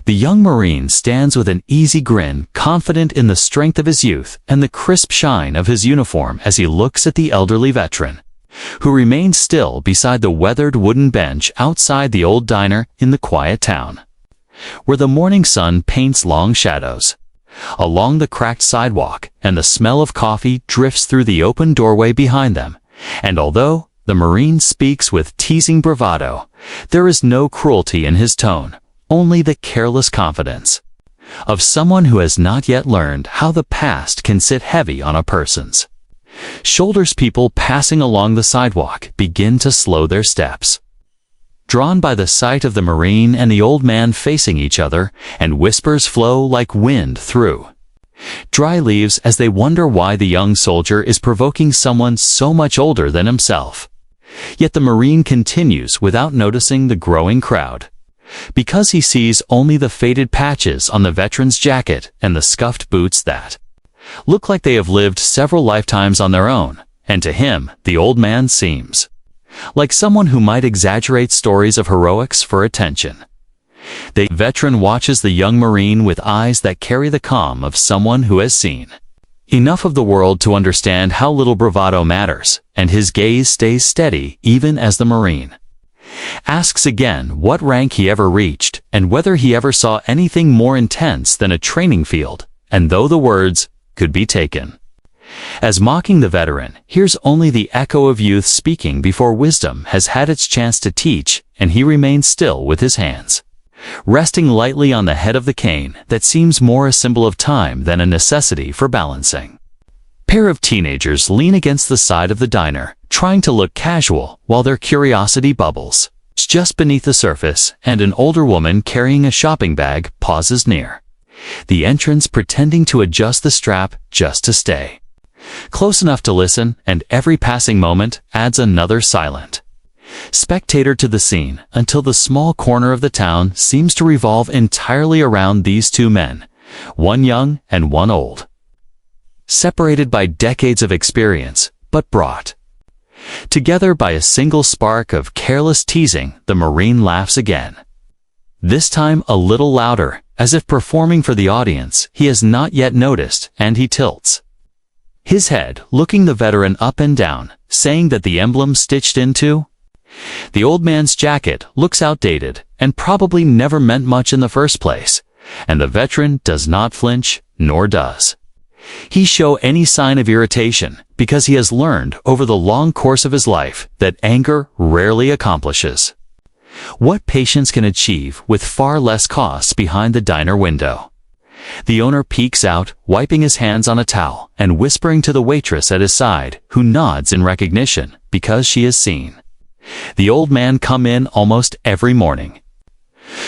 The young Marine stands with an easy grin, confident in the strength of his youth and the crisp shine of his uniform as he looks at the elderly veteran, who remains still beside the weathered wooden bench outside the old diner in the quiet town, where the morning sun paints long shadows along the cracked sidewalk, and the smell of coffee drifts through the open doorway behind them. And although the Marine speaks with teasing bravado, there is no cruelty in his tone, only the careless confidence of someone who has not yet learned how the past can sit heavy on a person's shoulders. People passing along the sidewalk begin to slow their steps, drawn by the sight of the Marine and the old man facing each other, and whispers flow like wind through dry leaves as they wonder why the young soldier is provoking someone so much older than himself. Yet the Marine continues without noticing the growing crowd, because he sees only the faded patches on the veteran's jacket and the scuffed boots that look like they have lived several lifetimes on their own. And to him, the old man seems like someone who might exaggerate stories of heroics for attention. The veteran watches the young Marine with eyes that carry the calm of someone who has seen enough of the world to understand how little bravado matters, and his gaze stays steady even as the Marine asks again what rank he ever reached, and whether he ever saw anything more intense than a training field. And though the words could be taken as mocking, the veteran hears only the echo of youth speaking before wisdom has had its chance to teach, and he remains still with his hands resting lightly on the head of the cane that seems more a symbol of time than a necessity for balancing. Pair of teenagers lean against the side of the diner, trying to look casual while their curiosity bubbles just beneath the surface, and an older woman carrying a shopping bag pauses near the entrance, pretending to adjust the strap just to stay close enough to listen, and every passing moment adds another silent spectator to the scene, until the small corner of the town seems to revolve entirely around these two men, one young and one old, separated by decades of experience, but brought together by a single spark of careless teasing. The Marine laughs again, this time a little louder, as if performing for the audience he has not yet noticed, and he tilts his head, looking the veteran up and down, saying that the emblem stitched into the old man's jacket looks outdated and probably never meant much in the first place. And the veteran does not flinch, nor does he show any sign of irritation, because he has learned over the long course of his life that anger rarely accomplishes what patience can achieve with far less costs. Behind the diner window, the owner peeks out, wiping his hands on a towel and whispering to the waitress at his side, who nods in recognition because she has seen the old man come in almost every morning.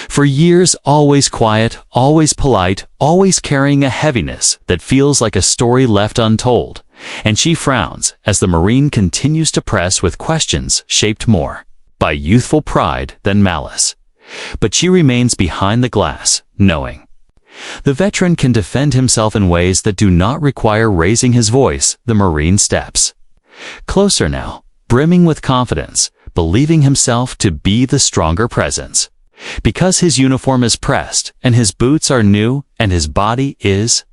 For years, always quiet, always polite, always carrying a heaviness that feels like a story left untold. And she frowns as the Marine continues to press with questions shaped more by youthful pride than malice. But she remains behind the glass, knowing the veteran can defend himself in ways that do not require raising his voice. The Marine steps closer now, brimming with confidence, believing himself to be the stronger presence, because his uniform is pressed, and his boots are new, and his body is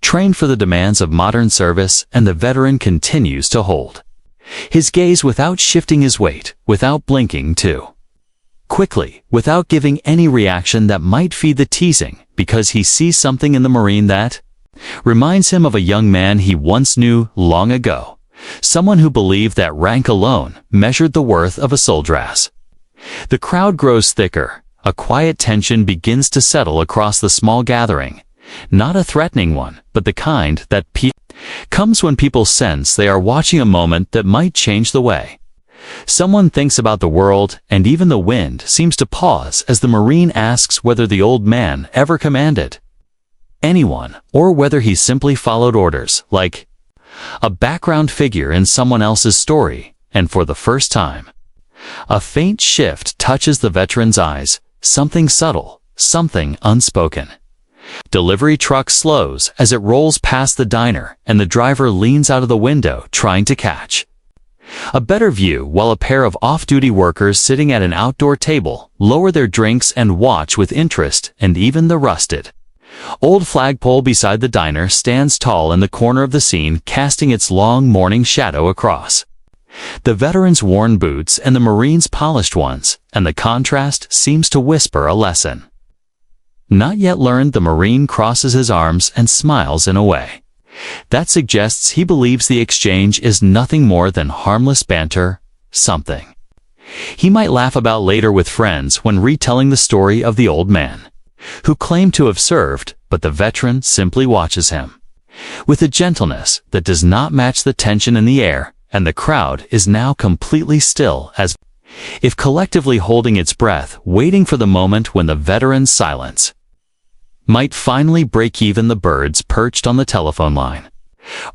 trained for the demands of modern service. And the veteran continues to hold his gaze without shifting his weight, without blinking too quickly, without giving any reaction that might feed the teasing, because he sees something in the Marine that reminds him of a young man he once knew long ago, someone who believed that rank alone measured the worth of a soldier's. The crowd grows thicker. A quiet tension begins to settle across the small gathering, not a threatening one, but the kind that comes when people sense they are watching a moment that might change the way someone thinks about the world. And even the wind seems to pause as the Marine asks whether the old man ever commanded anyone, or whether he simply followed orders, like a background figure in someone else's story. And for the first time, a faint shift touches the veteran's eyes, something subtle, something unspoken. Delivery truck slows as it rolls past the diner, and the driver leans out of the window trying to catch A better view, while a pair of off-duty workers sitting at an outdoor table lower their drinks and watch with interest, and even the rusted old flagpole beside the diner stands tall in the corner of the scene, casting its long morning shadow across the veteran's worn boots and the Marine's polished ones, and the contrast seems to whisper a lesson not yet learned. The Marine crosses his arms and smiles in a way that suggests he believes the exchange is nothing more than harmless banter, something he might laugh about later with friends when retelling the story of the old man who claimed to have served, but the veteran simply watches him with a gentleness that does not match the tension in the air, and the crowd is now completely still, as if collectively holding its breath, waiting for the moment when the veteran's silence might finally break. Even the birds perched on the telephone line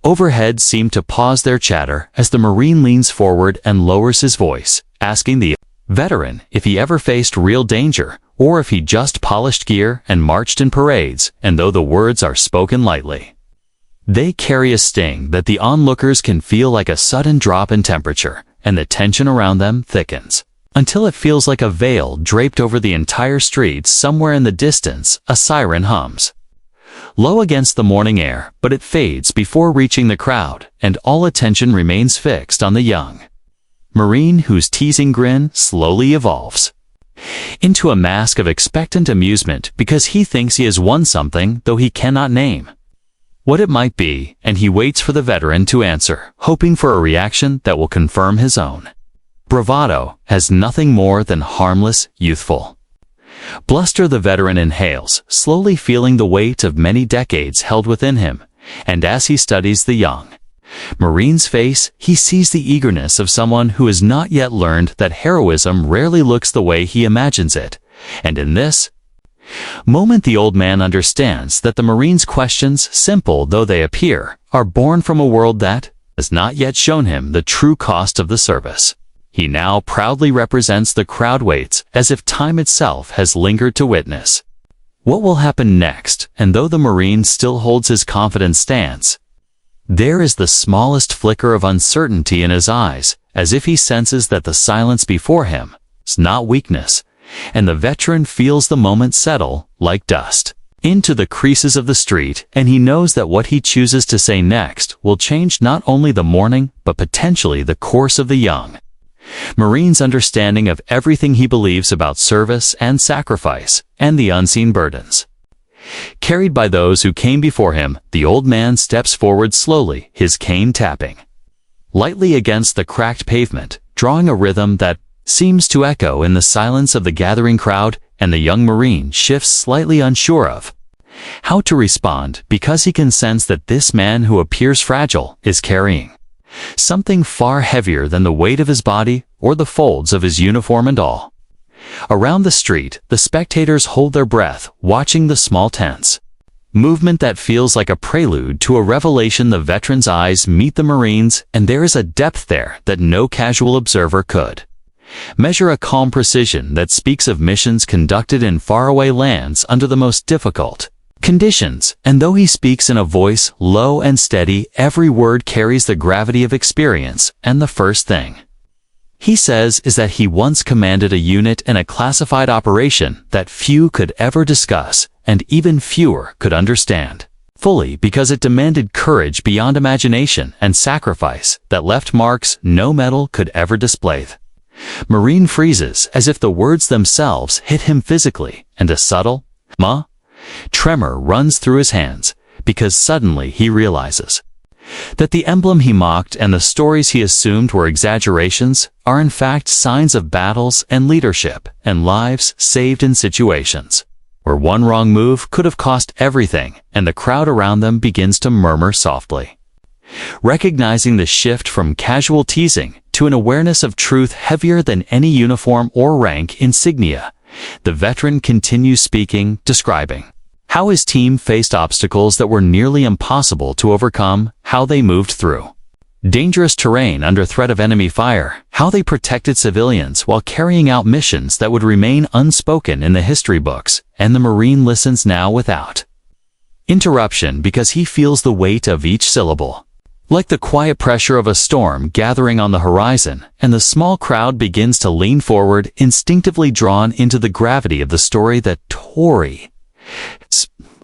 overhead seem to pause their chatter as the Marine leans forward and lowers his voice, asking the veteran if he ever faced real danger, or if he just polished gear and marched in parades, and though the words are spoken lightly, they carry a sting that the onlookers can feel like a sudden drop in temperature, and the tension around them thickens until it feels like a veil draped over the entire street. Somewhere in the distance, a siren hums low against the morning air, but it fades before reaching the crowd, and all attention remains fixed on the young Marine, whose teasing grin slowly evolves into a mask of expectant amusement because he thinks he has won something, though he cannot name what it might be, and he waits for the veteran to answer, hoping for a reaction that will confirm his own bravado as nothing more than harmless, youthful bluster. The veteran inhales, slowly feeling the weight of many decades held within him, and as he studies the young Marine's face, he sees the eagerness of someone who has not yet learned that heroism rarely looks the way he imagines it, and in this moment the old man understands that the Marine's questions, simple though they appear, are born from a world that has not yet shown him the true cost of the service. He now proudly represents the crowd, waits as if time itself has lingered to witness what will happen next, and though the Marine still holds his confident stance, there is the smallest flicker of uncertainty in his eyes, as if he senses that the silence before him is not weakness, and the veteran feels the moment settle like dust into the creases of the street, and he knows that what he chooses to say next will change not only the morning but potentially the course of the young Marine's understanding of everything he believes about service and sacrifice, and the unseen burdens carried by those who came before him. The old man steps forward slowly, his cane tapping lightly against the cracked pavement, drawing a rhythm that seems to echo in the silence of the gathering crowd, and the young Marine shifts, slightly unsure of how to respond, because he can sense that this man who appears fragile is carrying something far heavier than the weight of his body or the folds of his uniform. And all around the street, the spectators hold their breath, watching the small tense movement that feels like a prelude to a revelation. The veteran's eyes meet the Marine's, and there is a depth there that no casual observer could measure, a calm precision that speaks of missions conducted in faraway lands under the most difficult conditions, and though he speaks in a voice low and steady, every word carries the gravity of experience, and the first thing he says is that he once commanded a unit in a classified operation that few could ever discuss, and even fewer could understand fully, because it demanded courage beyond imagination and sacrifice that left marks no metal could ever display. Marine freezes as if the words themselves hit him physically, and a subtle tremor runs through his hands, because suddenly he realizes that the emblem he mocked and the stories he assumed were exaggerations are in fact signs of battles and leadership and lives saved in situations where one wrong move could have cost everything, and the crowd around them begins to murmur softly. Recognizing the shift from casual teasing to an awareness of truth heavier than any uniform or rank insignia, the veteran continues speaking, describing how his team faced obstacles that were nearly impossible to overcome, how they moved through dangerous terrain under threat of enemy fire, how they protected civilians while carrying out missions that would remain unspoken in the history books, and the Marine listens now without interruption because he feels the weight of each syllable. Like the quiet pressure of a storm gathering on the horizon, and the small crowd begins to lean forward, instinctively drawn into the gravity of the story that Tori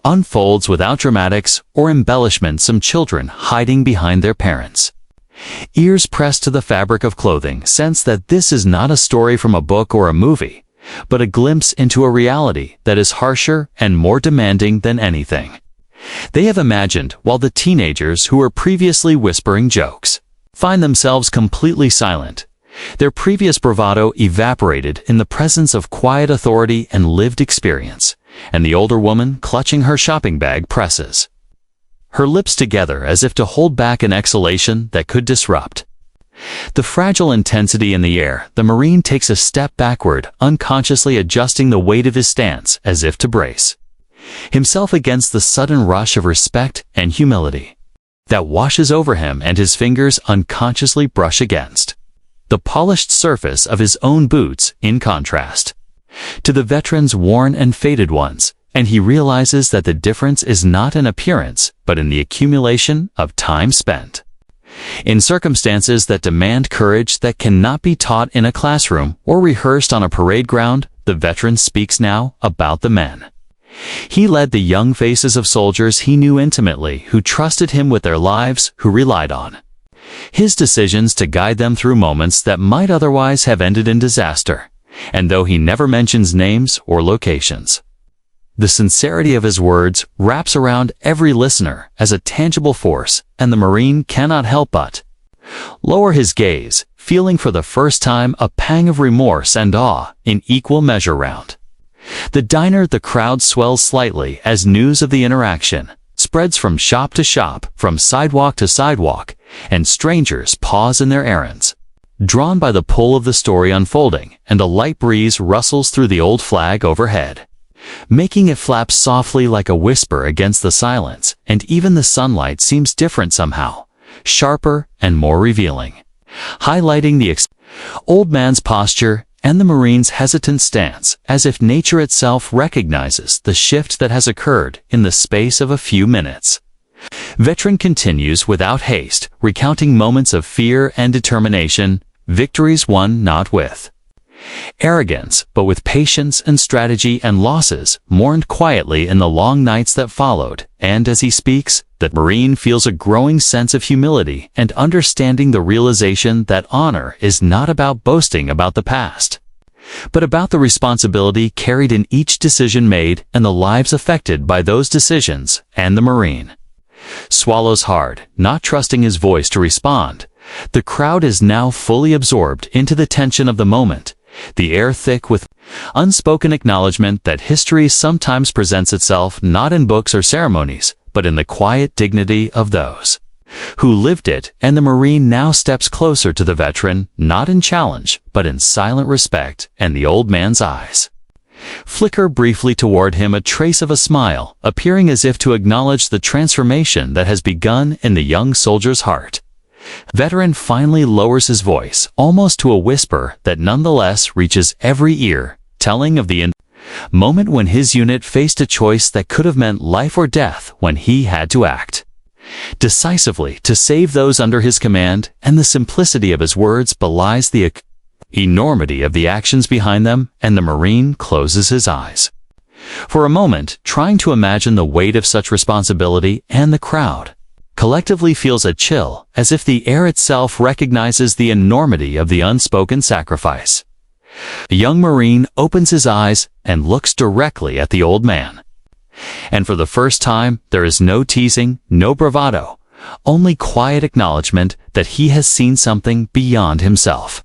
unfolds without dramatics or embellishment. Some children hiding behind their parents, ears pressed to the fabric of clothing, sense that this is not a story from a book or a movie, but a glimpse into a reality that is harsher and more demanding than anything they have imagined, while the teenagers who were previously whispering jokes find themselves completely silent. Their previous bravado evaporated in the presence of quiet authority and lived experience, and the older woman, clutching her shopping bag, presses her lips together as if to hold back an exhalation that could disrupt the fragile intensity in the air. The Marine takes a step backward, unconsciously adjusting the weight of his stance as if to brace himself against the sudden rush of respect and humility that washes over him, and his fingers unconsciously brush against the polished surface of his own boots in contrast to the veteran's worn and faded ones, and he realizes that the difference is not in appearance but in the accumulation of time spent in circumstances that demand courage that cannot be taught in a classroom or rehearsed on a parade ground. The veteran speaks now about the men he led, the young faces of soldiers he knew intimately, who trusted him with their lives, who relied on his decisions to guide them through moments that might otherwise have ended in disaster. And though he never mentions names or locations, the sincerity of his words wraps around every listener as a tangible force, and the Marine cannot help but lower his gaze, feeling for the first time a pang of remorse and awe in equal measure. Round the diner, the crowd swells slightly as news of the interaction spreads from shop to shop, from sidewalk to sidewalk, and strangers pause in their errands, drawn by the pull of the story unfolding, and a light breeze rustles through the old flag overhead, making it flap softly like a whisper against the silence, and even the sunlight seems different somehow, sharper and more revealing, highlighting the old man's posture and the Marine's hesitant stance, as if nature itself recognizes the shift that has occurred in the space of a few minutes. Veteran continues without haste, recounting moments of fear and determination, victories won not with arrogance, but with patience and strategy, and losses mourned quietly in the long nights that followed. And as he speaks, the Marine feels a growing sense of humility and understanding, the realization that honor is not about boasting about the past, but about the responsibility carried in each decision made and the lives affected by those decisions. And the Marine swallows hard, not trusting his voice to respond. The crowd is now fully absorbed into the tension of the moment, the air thick with unspoken acknowledgement that history sometimes presents itself not in books or ceremonies, but in the quiet dignity of those who lived it. And the Marine now steps closer to the veteran, not in challenge, but in silent respect, and the old man's eyes flicker briefly toward him, a trace of a smile appearing as if to acknowledge the transformation that has begun in the young soldier's heart. Veteran finally lowers his voice, almost to a whisper that nonetheless reaches every ear, telling of the moment when his unit faced a choice that could have meant life or death, when he had to act decisively to save those under his command, and the simplicity of his words belies the enormity of the actions behind them. And the Marine closes his eyes for a moment, trying to imagine the weight of such responsibility, and the crowd collectively feels a chill, as if the air itself recognizes the enormity of the unspoken sacrifice. The young Marine opens his eyes and looks directly at the old man. And for the first time, there is no teasing, no bravado, only quiet acknowledgement that he has seen something beyond himself,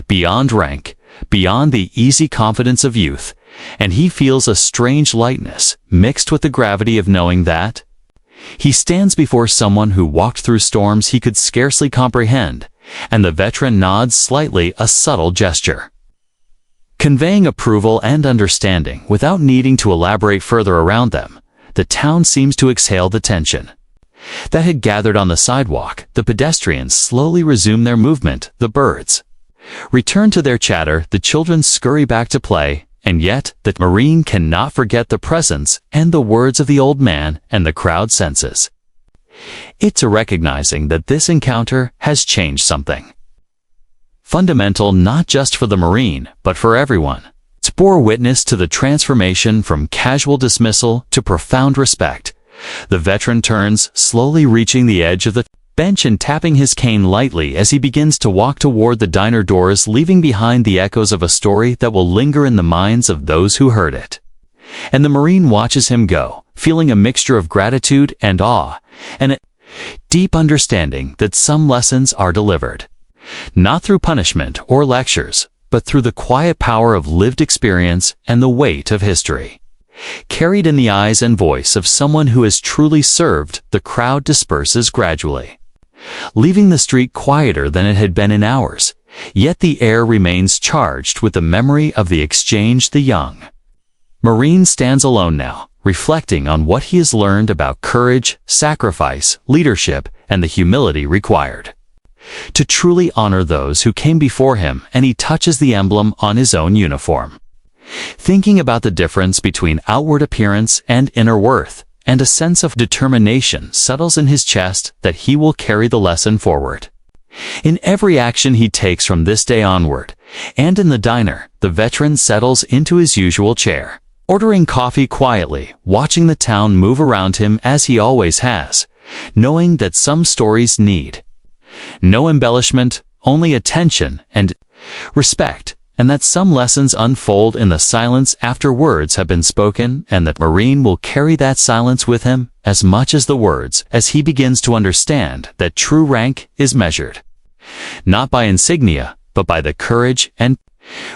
beyond rank, beyond the easy confidence of youth, and he feels a strange lightness mixed with the gravity of knowing that he stands before someone who walked through storms he could scarcely comprehend. And the veteran nods slightly, a subtle gesture, conveying approval and understanding without needing to elaborate further around them. The town seems to exhale the tension that had gathered on the sidewalk. The pedestrians slowly resume their movement, the birds return to their chatter, the children scurry back to play, and yet the Marine cannot forget the presence and the words of the old man, and the crowd senses It's a recognizing that this encounter has changed something fundamental, not just for the Marine, but for everyone. It bore witness to the transformation from casual dismissal to profound respect. The veteran turns, slowly reaching the edge of the bench and tapping his cane lightly as he begins to walk toward the diner doors, leaving behind the echoes of a story that will linger in the minds of those who heard it. And the Marine watches him go, feeling a mixture of gratitude and awe, and a deep understanding that some lessons are delivered, not through punishment or lectures, but through the quiet power of lived experience and the weight of history. Carried in the eyes and voice of someone who has truly served, the crowd disperses gradually, leaving the street quieter than it had been in hours, yet the air remains charged with the memory of the exchange. The young Marine stands alone now, reflecting on what he has learned about courage, sacrifice, leadership, and the humility required to truly honor those who came before him, and he touches the emblem on his own uniform, thinking about the difference between outward appearance and inner worth, and a sense of determination settles in his chest that he will carry the lesson forward in every action he takes from this day onward. And in the diner, the veteran settles into his usual chair, ordering coffee quietly, watching the town move around him as he always has, knowing that some stories need no embellishment, only attention and respect, and that some lessons unfold in the silence after words have been spoken, and that Marine will carry that silence with him as much as the words, as he begins to understand that true rank is measured not by insignia, but by the courage and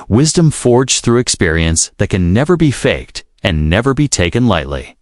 wisdom forged through experience that can never be faked and never be taken lightly.